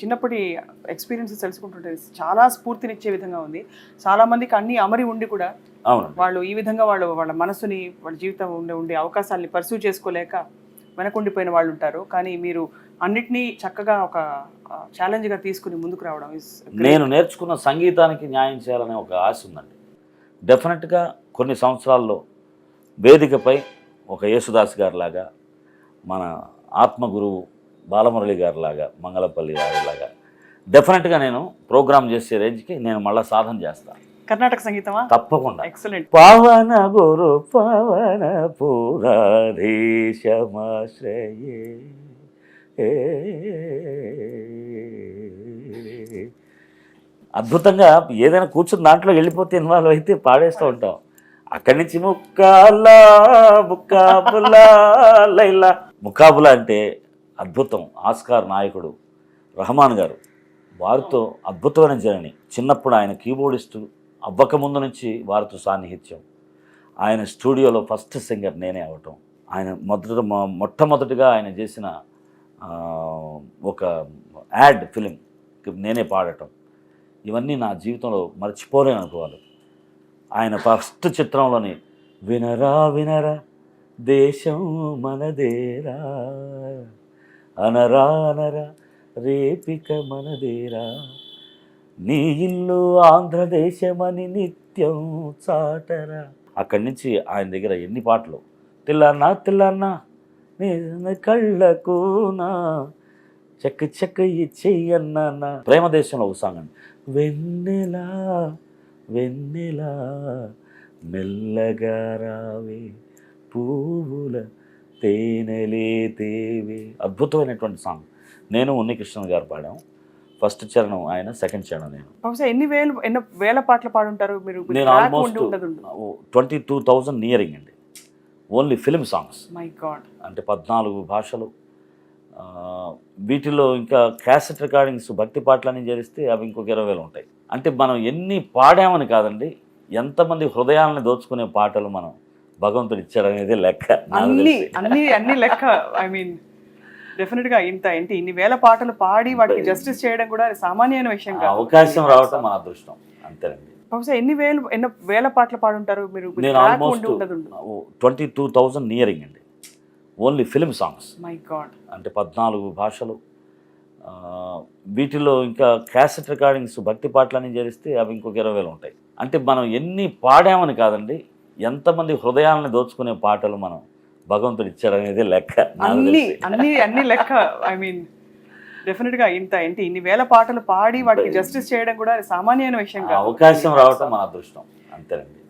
చిన్నప్పటి ఎక్స్పీరియన్సెస్ తెలుసుకుంటుంటే చాలా స్ఫూర్తినిచ్చే విధంగా ఉంది. చాలా మందికి అన్ని అమరి ఉండి కూడా అవును. వాళ్ళు ఈ విధంగా వాళ్ళ మనసుని వాళ్ళ జీవితం ఉండే అవకాశాలని పర్సూ చేసుకోలేక వెనకుండిపోయిన వాళ్ళు ఉంటారు. కానీ మీరు అన్నిటినీ చక్కగా ఒక ఛాలెంజ్గా తీసుకుని ముందుకు రావడం నేను నేర్చుకున్న సంగీతానికి న్యాయం చేయాలనే ఒక ఆశ ఉందండి. డెఫినెట్గా కొన్ని సంవత్సరాల్లో వేదికపై ఒక యేసుదాస్ గారిలాగా, మన ఆత్మగురువు బాలమురళి గారిలాగా, మంగళపల్లి గారిలాగా డెఫినెట్గా నేను ప్రోగ్రామ్ చేసే రేంజ్కి నేను మళ్ళీ సాధన చేస్తాను. కర్ణాటక సంగీతమా? తప్పకుండా. ఎక్సలెంట్. పవన గురు పవన పురాధీశమాశ్రయే అద్భుతంగా ఏదైనా కూర్చుని దాంట్లో వెళ్ళిపోతే ఇన్వాల్వ్ అయితే పాడేస్తూ ఉంటాం. అక్కడి నుంచి ముకాబులా అంటే అద్భుతం. ఆస్కార్ నాయకుడు రెహమాన్ గారు, వారితో అద్భుతమైన జర్నీ. చిన్నప్పుడు ఆయన కీబోర్డిస్టు అవ్వక ముందు నుంచి వారితో సాన్నిహిత్యం. ఆయన స్టూడియోలో ఫస్ట్ సింగర్ నేనే అవటం, ఆయన మొట్టమొదటిగా ఆయన చేసిన ఒక యాడ్ ఫిలిం నేనే పాడటం, ఇవన్నీ నా జీవితంలో మర్చిపోలేని అనుభవాలు. ఆయన ఫస్ట్ చిత్రంలోని వినరా వినరా దేశం మనదేరా, అనరా అనరా రేపిక మనదేరా, నీ ఇల్లు ఆంధ్రదేశమని నిత్యం చాటరా. అక్కడి నుంచి ఆయన దగ్గర ఎన్ని పాటలు, తిల్లన్నా తిల్లన్నా నీ కళ్ళకు నా చెక్క చెక్క ఇచ్చేయన్నా. ప్రేమదేశంలో ఒక సాంగ్ అండి, వెన్నెలా వెన్నెలా మెల్లగా రావే పువ్వుల తేనెలే తేవే. అద్భుతమైనటువంటి సాంగ్. నేను ఉన్నికృష్ణన్ గారు పాడాము. ఫస్ట్ చరణం ఆయన, సెకండ్ చరణం నేను. బహుశా ఎన్ని వేల పాటలు పాడుంటారు మీరు? నేను ఆల్మోస్ట్ 22,000 నియరింగ్ అండి. Only film songs. My God. అంటే 14 భాషలు. వీటిలో ఇంకా క్యాసెట్ రికార్డింగ్స్ భక్తి పాటలని చేరిస్తే అవి ఇంకొక 20,000 ఉంటాయి. అంటే మనం ఎన్ని పాడామని కాదండి, ఎంతమంది హృదయాలని దోచుకునే పాటలు మనం భగవంతుడు ఇచ్చాడనేది లెక్క. అన్ని లెక్క. ఐ మీన్ డెఫినెట్గా ఇన్ని వేల పాటలు పాడి వాటికి జస్టిస్ చేయడం కూడా సామాన్యమైన విషయం కాదు. అవకాశం రావటం మన అదృష్టం, అంతేనండి. బహుశా ఎన్ని వేల పాటలు పాడుంటారు మీరు? నేను ఆల్మోస్ట్ 22,000 నియరింగ్ అండి. Only film songs. My God. అంటే 14 భాషలు. వీటిలో ఇంకా క్యాసెట్ రికార్డింగ్స్ భక్తి పాటలని చేరిస్తే అవి ఇంకొక 20,000 ఉంటాయి. అంటే మనం ఎన్ని పాడామని కాదండి, ఎంతమంది హృదయాలని దోచుకునే పాటలు మనం భగవంతుడు ఇచ్చాడనేది లెక్క. అన్ని లెక్క. ఐ మీన్ డెఫినెట్గా ఇన్ని వేల పాటలు పాడి వాటికి జస్టిస్ చేయడం కూడా సామాన్యమైన విషయం కాదు. అవకాశం రావటం మన అదృష్టం, అంతేనండి.